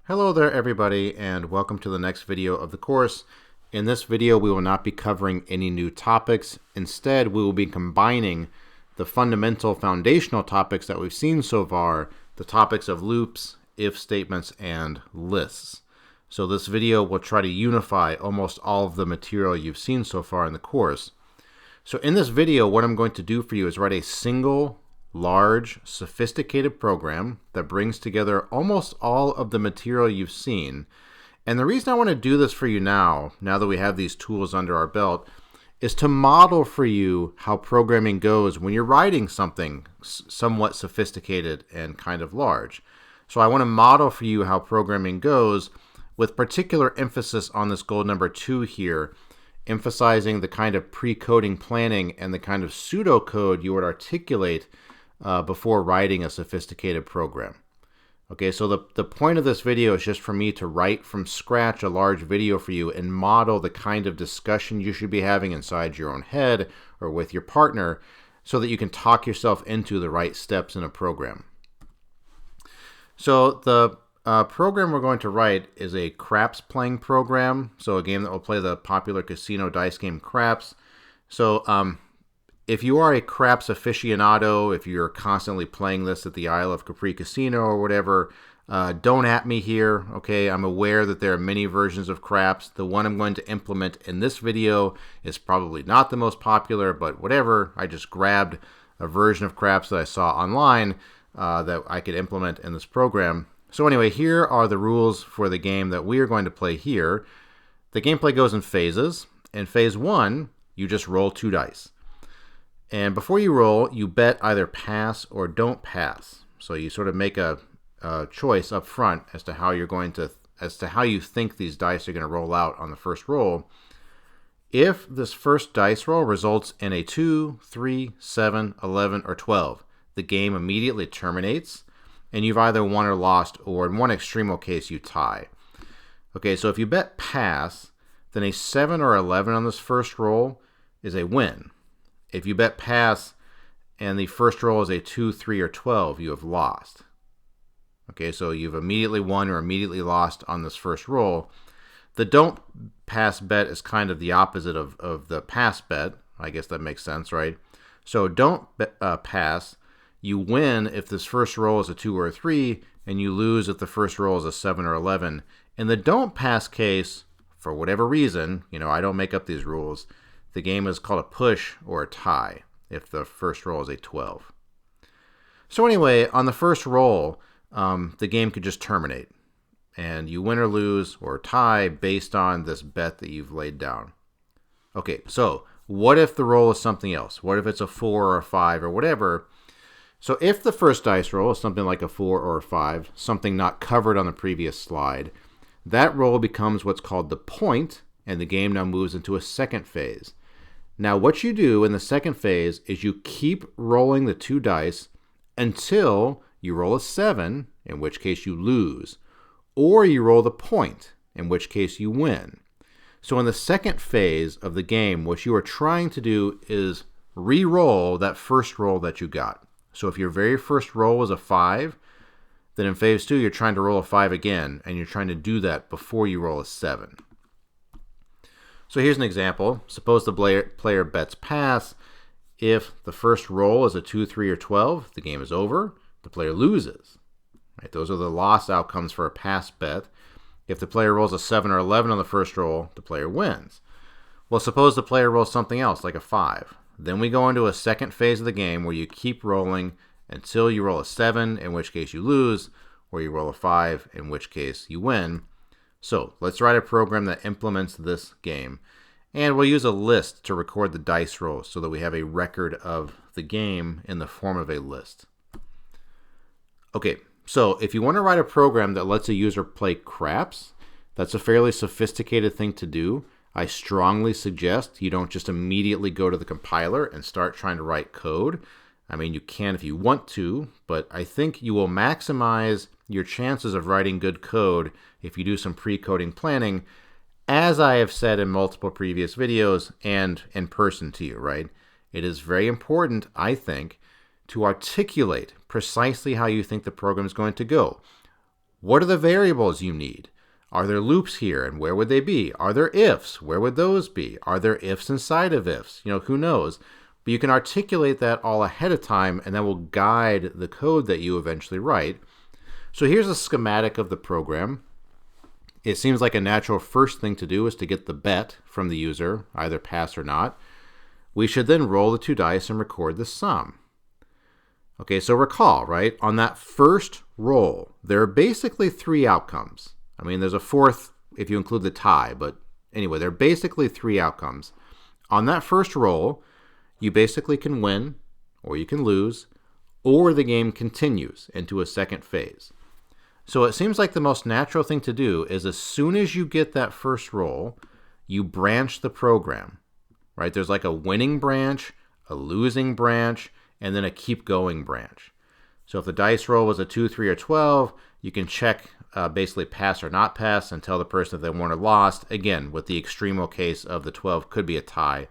Hello there everybody, and welcome to the next video of the course. In this video we will not be covering any new topics. Instead, we will be combining the fundamental foundational topics that we've seen so far, the topics of loops, if statements, and lists. So this video will try to unify almost all of the material you've seen so far in the course. So in this video, what I'm going to do for you is write a single large, sophisticated program that brings together almost all of the material you've seen. And the reason I want to do this for you now that we have these tools under our belt, is to model for you how programming goes when you're writing something somewhat sophisticated and kind of large. So I want to model for you how programming goes with particular emphasis on this goal number 2 here, emphasizing the kind of pre-coding planning and the kind of pseudocode you would articulate before writing a sophisticated program. Okay, so the point of this video is just for me to write from scratch a large video for you and model the kind of discussion you should be having inside your own head or with your partner so that you can talk yourself into the right steps in a program. So the program we're going to write is a craps playing program, so a game that will play the popular casino dice game craps. So if you are a craps aficionado, if you're constantly playing this at the Isle of Capri Casino or whatever, don't at me here, okay? I'm aware that there are many versions of craps. The one I'm going to implement in this video is probably not the most popular, but whatever. I just grabbed a version of craps that I saw online that I could implement in this program. So anyway, here are the rules for the game that we are going to play here. The gameplay goes in phases. In phase 1, you just roll 2 dice. And before you roll, you bet either pass or don't pass. So you sort of make a choice up front as to how you think these dice are going to roll out on the first roll. If this first dice roll results in a 2, 3, 7, 11, or 12, the game immediately terminates, and you've either won or lost, or in one extremo case, you tie. Okay, so if you bet pass, then a 7 or 11 on this first roll is a win. If you bet pass and the first roll is a 2, 3, or 12, you have lost. Okay, so you've immediately won or immediately lost on this first roll. The don't pass bet is kind of the opposite of the pass bet. I guess that makes sense, right? So don't pass. You win if this first roll is a 2 or a 3, and you lose if the first roll is a 7 or 11. In the don't pass case, for whatever reason, I don't make up these rules, the game is called a push or a tie if the first roll is a 12. So anyway, on the first roll, the game could just terminate, and you win or lose or tie based on this bet that you've laid down. Okay, so what if the roll is something else? What if it's a 4 or a 5 or whatever? So if the first dice roll is something like a 4 or a 5, something not covered on the previous slide, that roll becomes what's called the point, and the game now moves into a second phase. Now what you do in the second phase is you keep rolling the 2 dice until you roll a 7, in which case you lose, or you roll the point, in which case you win. So in the second phase of the game, what you are trying to do is re-roll that first roll that you got. So if your very first roll was a 5, then in phase 2 you're trying to roll a 5 again, and you're trying to do that before you roll a 7. So here's an example. Suppose the player bets pass. If the first roll is a 2, 3, or 12, the game is over. The player loses. Right? Those are the loss outcomes for a pass bet. If the player rolls a 7 or 11 on the first roll, the player wins. Well, suppose the player rolls something else, like a 5. Then we go into a second phase of the game where you keep rolling until you roll a 7, in which case you lose, or you roll a 5, in which case you win. So let's write a program that implements this game. And we'll use a list to record the dice rolls so that we have a record of the game in the form of a list. Okay, so if you want to write a program that lets a user play craps, that's a fairly sophisticated thing to do. I strongly suggest you don't just immediately go to the compiler and start trying to write code. I mean, you can if you want to, but I think you will maximize your chances of writing good code if you do some pre-coding planning, as I have said in multiple previous videos and in person to you, right? It is very important, I think, to articulate precisely how you think the program is going to go. What are the variables you need? Are there loops here, and where would they be? Are there ifs? Where would those be? Are there ifs inside of ifs? Who knows? But you can articulate that all ahead of time, and that will guide the code that you eventually write. So here's a schematic of the program. It seems like a natural first thing to do is to get the bet from the user, either pass or not. We should then roll the 2 dice and record the sum. Okay, so recall, right? On that first roll, there are basically 3 outcomes. I mean, there's a 4th if you include the tie, but anyway, there are basically 3 outcomes. On that first roll, you basically can win, or you can lose, or the game continues into a second phase. So it seems like the most natural thing to do is as soon as you get that first roll, you branch the program, right? There's like a winning branch, a losing branch, and then a keep going branch. So if the dice roll was a 2, 3, or 12, you can check basically pass or not pass and tell the person if they won or lost. Again, with the extremo case of the 12 could be a tie.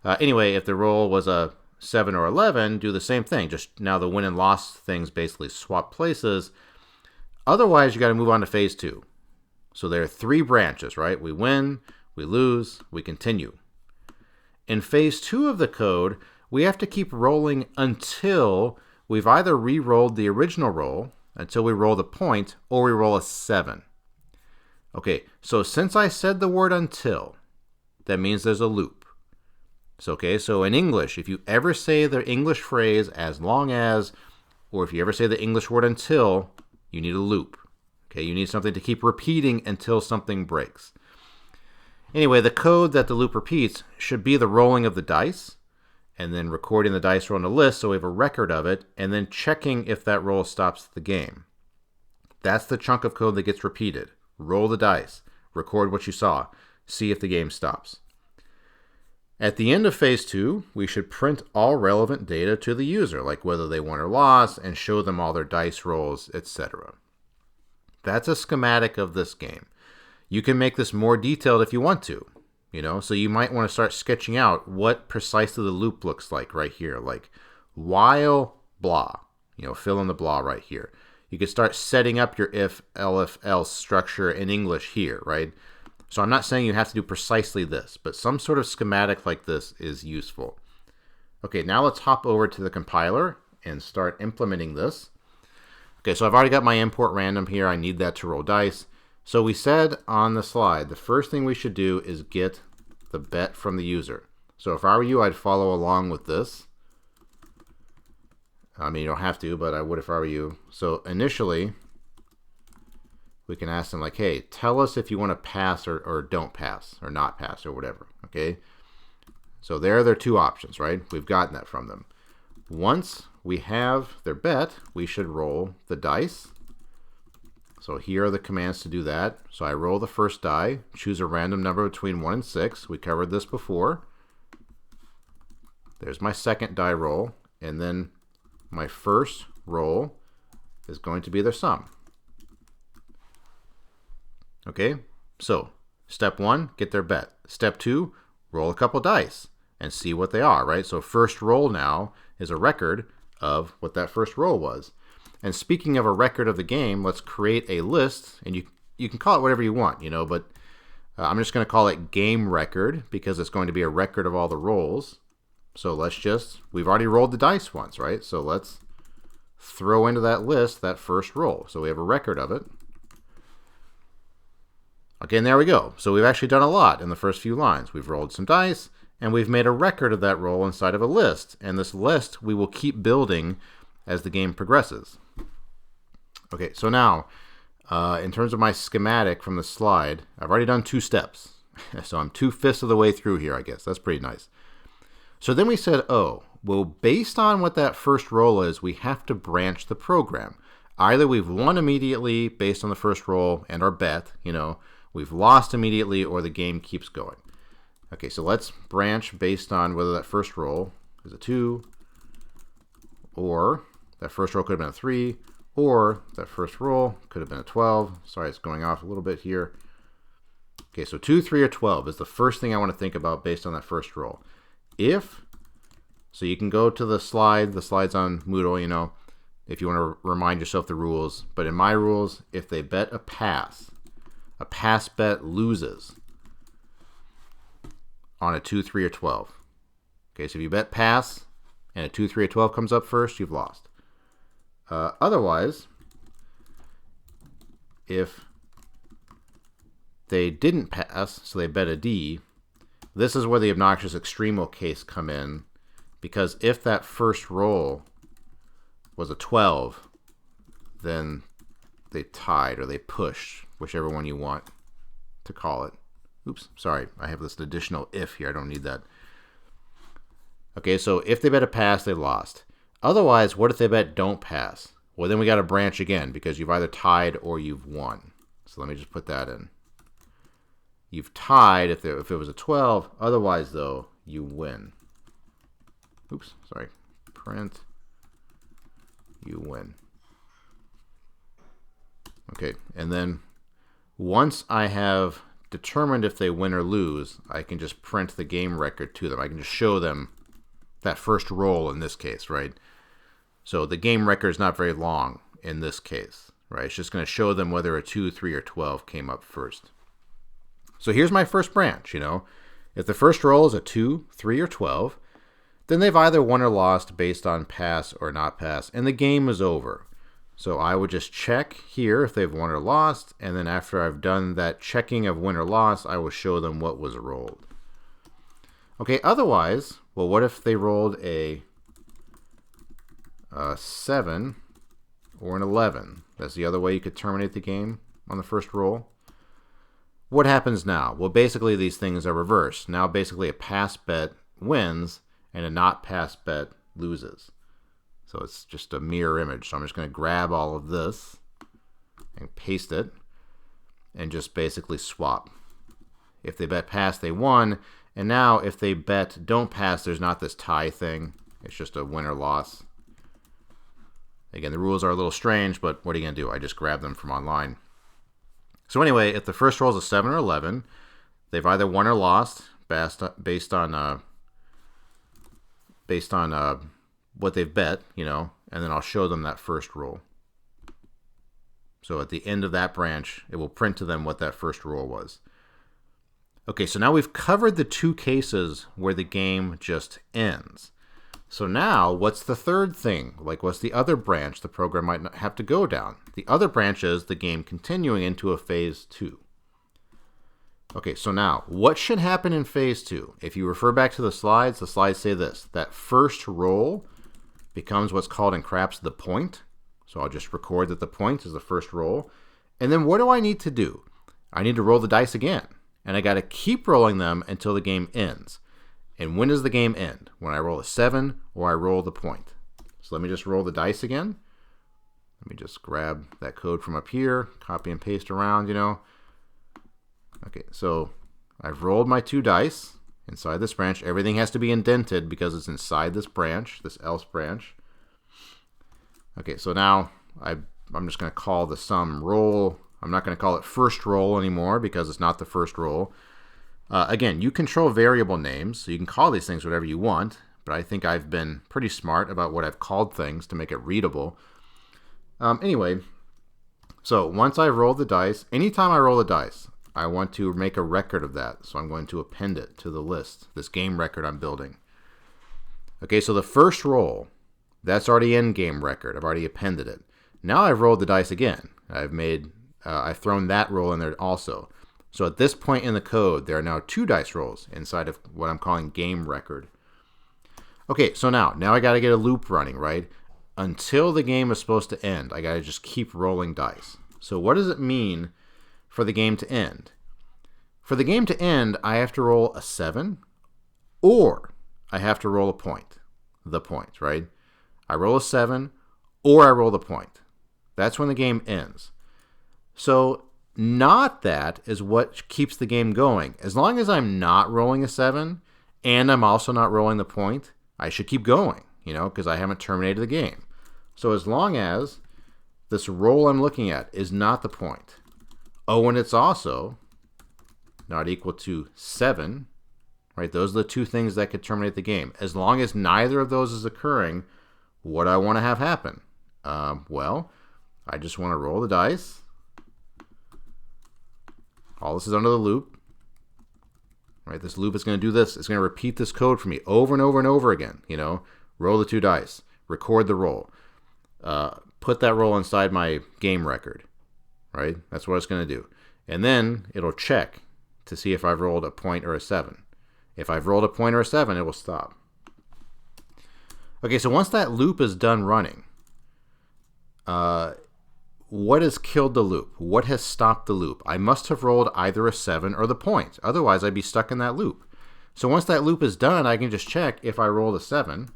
Anyway, if the roll was a 7 or 11, do the same thing. Just now the win and loss things basically swap places. Otherwise, you got to move on to phase 2. So there are 3 branches, right? We win, we lose, we continue. In phase 2 of the code, we have to keep rolling until we've either re-rolled the original roll, until we roll the point, or we roll a 7. Okay, so since I said the word until, that means there's a loop. So in English, if you ever say the English phrase as long as, or if you ever say the English word until, you need a loop. Okay, you need something to keep repeating until something breaks. Anyway, the code that the loop repeats should be the rolling of the dice, and then recording the dice roll in a list so we have a record of it, and then checking if that roll stops the game. That's the chunk of code that gets repeated. Roll the dice, record what you saw, see if the game stops. At the end of phase 2, we should print all relevant data to the user, like whether they won or lost, and show them all their dice rolls, etc. That's a schematic of this game. You can make this more detailed if you want to, so you might want to start sketching out what precisely the loop looks like right here, like while blah, fill in the blah right here. You could start setting up your if, else structure in English here, right? So I'm not saying you have to do precisely this, but some sort of schematic like this is useful. Okay, now let's hop over to the compiler and start implementing this. Okay, so I've already got my import random here. I need that to roll dice. So we said on the slide, the first thing we should do is get the bet from the user. So if I were you, I'd follow along with this. I mean, you don't have to, but I would if I were you. So initially, we can ask them like, hey, tell us if you want to pass or don't pass or not pass or whatever, okay? So there are their 2 options, right? We've gotten that from them. Once we have their bet, we should roll the dice. So here are the commands to do that. So I roll the first die, choose a random number between 1 and 6. We covered this before. There's my second die roll, and then my first roll is going to be their sum. Okay, so step 1, get their bet. Step 2, roll a couple dice and see what they are, right? So first roll now is a record of what that first roll was. And speaking of a record of the game, let's create a list, and you can call it whatever you want, but I'm just going to call it game record because it's going to be a record of all the rolls. So we've already rolled the dice once, right? So let's throw into that list that first roll. So we have a record of it. Okay, and there we go. So we've actually done a lot in the first few lines. We've rolled some dice, and we've made a record of that roll inside of a list. And this list we will keep building as the game progresses. Okay, so now, in terms of my schematic from the slide, I've already done 2 steps. So I'm 2/5 of the way through here, I guess. That's pretty nice. So then we said, oh, well, based on what that first roll is, we have to branch the program. Either we've won immediately based on the first roll and our bet, we've lost immediately, or the game keeps going. Okay, so let's branch based on whether that first roll is a 2, or that first roll could have been a 3, or that first roll could have been a 12. Sorry, it's going off a little bit here. Okay, so 2, 3, or 12 is the first thing I want to think about based on that first roll. So you can go to the slides on Moodle, if you want to remind yourself the rules. But in my rules, if they bet a pass bet loses on a 2, 3, or 12. Okay, so if you bet pass and a 2, 3, or 12 comes up first, you've lost. Otherwise, if they didn't pass, so they bet a D, this is where the obnoxious extremo case come in, because if that first roll was a 12, then they tied or they pushed, whichever one you want to call it. Oops, sorry, I have this additional if here. I don't need that. Okay, so if they bet a pass, they lost. Otherwise, what if they bet don't pass? Well, then we got to branch again because you've either tied or you've won. So let me just put that in. You've tied if it was a 12. Otherwise, though, you win. Oops, sorry. Print. You win. Okay, and then once I have determined if they win or lose, I can just print the game record to them. I can just show them that first roll in this case, right? So the game record is not very long in this case, right? It's just going to show them whether a 2, 3, or 12 came up first. So here's my first branch, you know. If the first roll is a 2, 3, or 12, then they've either won or lost based on pass or not pass, and the game is over. So I would just check here if they've won or lost, and then after I've done that checking of win or loss, I will show them what was rolled. Okay, otherwise, well, what if they rolled a 7 or an 11? That's the other way you could terminate the game on the first roll. What happens now? Well, basically these things are reversed. Now basically a pass bet wins and a not pass bet loses. So it's just a mirror image. So I'm just going to grab all of this and paste it and just basically swap. If they bet pass, they won. And now if they bet don't pass, there's not this tie thing. It's just a win or loss. Again, the rules are a little strange, but what are you going to do? I just grab them from online. So anyway, if the first roll is a 7 or 11, they've either won or lost based on what they've bet, you know, and then I'll show them that first roll. So at the end of that branch, it will print to them what that first roll was. Okay, so now we've covered the two cases where the game just ends. So now, what's the third thing? Like, what's the other branch the program might not have to go down? The other branch is the game continuing into a phase 2. Okay, so now, what should happen in phase 2? If you refer back to the slides say this: that first roll becomes what's called in craps the point. So I'll just record that the point is the first roll. And then what do I need to do? I need to roll the dice again. And I got to keep rolling them until the game ends. And when does the game end? When I roll a 7 or I roll the point. So let me just roll the dice again. Let me just grab that code from up here, copy and paste around, you know. Okay, so I've rolled my 2 dice inside this branch. Everything has to be indented because it's inside this branch, this else branch. Okay, so now I'm just going to call the sum roll. I'm not going to call it first roll anymore because it's not the first roll. Again, you control variable names, so you can call these things whatever you want, but I think I've been pretty smart about what I've called things to make it readable. Anyway, so once I roll the dice, anytime I roll the dice, I want to make a record of that, so I'm going to append it to the list, this game record I'm building. Okay, so the first roll, that's already in game record. I've already appended it. Now I've rolled the dice again. I've thrown that roll in there also. So at this point in the code, there are now 2 dice rolls inside of what I'm calling game record. Okay, so now I got to get a loop running, right? Until the game is supposed to end, I got to just keep rolling dice. So what does it mean for the game to end? For the game to end, I have to roll a 7 or I have to roll a point. The point, right? I roll a 7 or I roll the point. That's when the game ends. So not that is what keeps the game going. As long as I'm not rolling a 7 and I'm also not rolling the point, I should keep going, you know, because I haven't terminated the game. So as long as this roll I'm looking at is not the point, and it's also not equal to 7, right? Those are the 2 things that could terminate the game. As long as neither of those is occurring, what I want to have happen Well, I just want to roll the dice. All this is under the loop. Right? This loop is going to do this. It's going to repeat this code for me over and over and over again. You know, roll the 2 dice, record the roll, put that roll inside my game record. Right? That's what it's going to do. And then it'll check to see if I've rolled a point or a 7. If I've rolled a point or a 7, it will stop. Okay, so once that loop is done running, what has killed the loop? What has stopped the loop? I must have rolled either a 7 or the point. Otherwise, I'd be stuck in that loop. So once that loop is done, I can just check if I rolled a 7.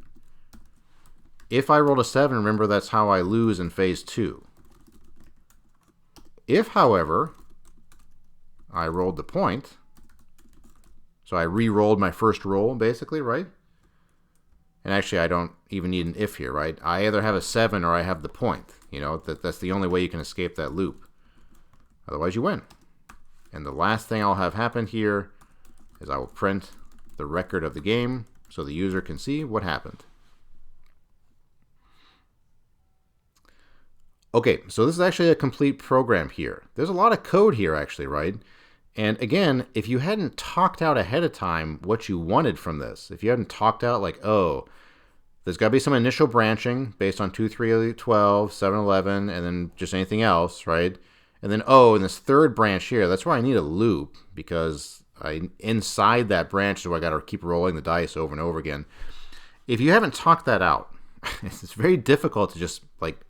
If I rolled a 7, remember that's how I lose in phase 2. If, however, I rolled the point, so I re-rolled my first roll, basically, right? And actually, I don't even need an if here, right? I either have a 7 or I have the point. You know, that's the only way you can escape that loop. Otherwise, you win. And the last thing I'll have happen here is I will print the record of the game so the user can see what happened. Okay, so this is actually a complete program here. There's a lot of code here, actually, right? And again, if you hadn't talked out ahead of time what you wanted from this, if you hadn't talked out like, oh, there's got to be some initial branching based on 2, 3, 12, 7, 11, and then just anything else, right? And then, oh, in this third branch here, that's where I need a loop because inside that branch is where I got to keep rolling the dice over and over again. If you haven't talked that out, it's very difficult to just like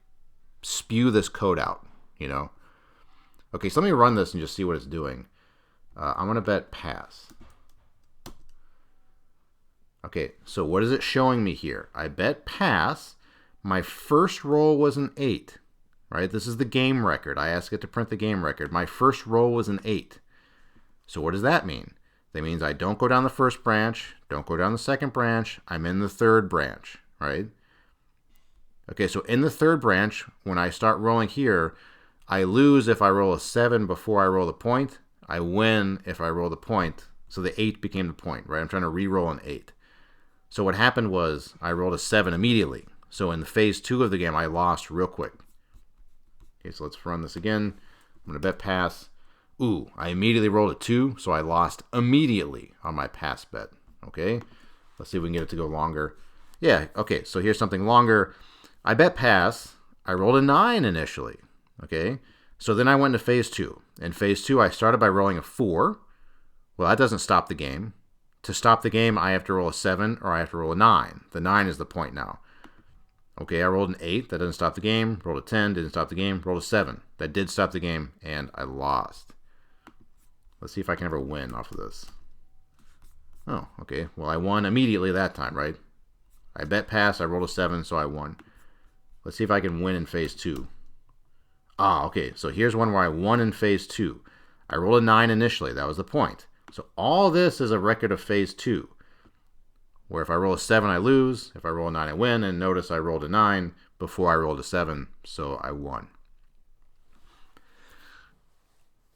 spew this code out, you know? Okay, so let me run this and just see what it's doing. I'm going to bet pass. Okay, so what is it showing me here? I bet pass. My first roll was an 8, right? This is the game record. I asked it to print the game record. My first roll was an 8. So what does that mean? That means I don't go down the first branch, don't go down the second branch, I'm in the third branch, right? Okay, so in the third branch, when I start rolling here, I lose if I roll a 7 before I roll the point. I win if I roll the point. So the 8 became the point, right? I'm trying to re-roll an 8. So what happened was I rolled a 7 immediately. So in the phase 2 of the game, I lost real quick. Okay, so let's run this again. I'm going to bet pass. Ooh, I immediately rolled a 2, so I lost immediately on my pass bet. Okay, let's see if we can get it to go longer. Yeah, okay, so here's something longer. I bet pass. I rolled a 9 initially. Okay, so then I went to phase 2. In phase 2, I started by rolling a 4. Well, that doesn't stop the game. To stop the game, I have to roll a 7 or I have to roll a 9. The 9 is the point now. Okay, I rolled an 8. That doesn't stop the game. Rolled a 10. Didn't stop the game. Rolled a 7. That did stop the game, and I lost. Let's see if I can ever win off of this. Oh, okay. Well, I won immediately that time, right? I bet pass. I rolled a 7, so I won. Let's see if I can win in phase 2. Ah, okay. So here's one where I won in phase 2. I rolled a 9 initially. That was the point. So all this is a record of phase 2, where if I roll a 7, I lose. If I roll a 9, I win. And notice I rolled a 9 before I rolled a 7, so I won.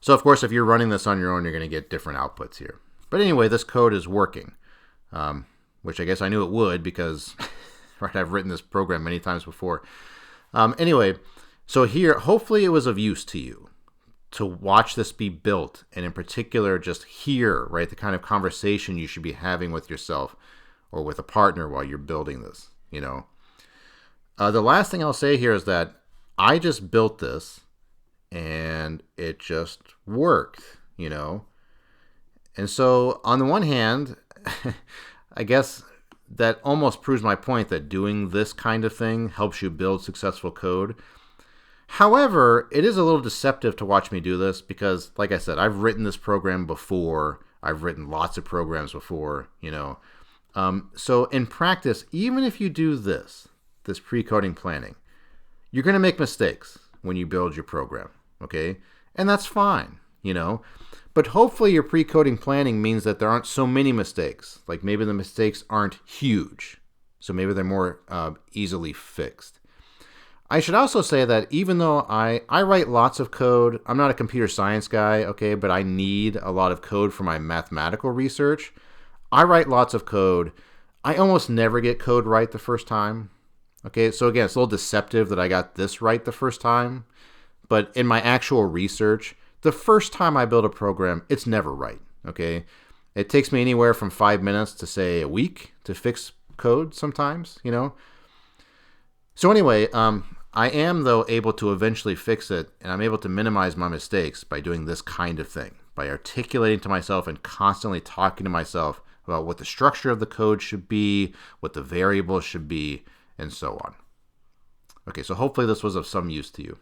So, of course, if you're running this on your own, you're going to get different outputs here. But anyway, this code is working, which I guess I knew it would because right, I've written this program many times before. Anyway, so here, hopefully it was of use to you to watch this be built, and in particular, just hear, right, the kind of conversation you should be having with yourself or with a partner while you're building this, you know. The last thing I'll say here is that I just built this, and it just worked, you know. And so, on the one hand, I guess that almost proves my point that doing this kind of thing helps you build successful code. However, it is a little deceptive to watch me do this because, like I said, I've written this program before. I've written lots of programs before, you know. So in practice, even if you do this pre-coding planning, you're going to make mistakes when you build your program, okay? And that's fine, you know. But hopefully your pre-coding planning means that there aren't so many mistakes. Like maybe the mistakes aren't huge. So maybe they're more easily fixed. I should also say that even though I write lots of code, I'm not a computer science guy, okay, but I need a lot of code for my mathematical research. I write lots of code. I almost never get code right the first time, Okay, so again, it's a little deceptive that I got this right the first time, but in my actual research, the first time I build a program, it's never right. Okay, it takes me anywhere from 5 minutes to say a week to fix code sometimes, you know. So anyway, I am though able to eventually fix it, and I'm able to minimize my mistakes by doing this kind of thing, by articulating to myself and constantly talking to myself about what the structure of the code should be, what the variables should be, and so on. Okay, so hopefully this was of some use to you.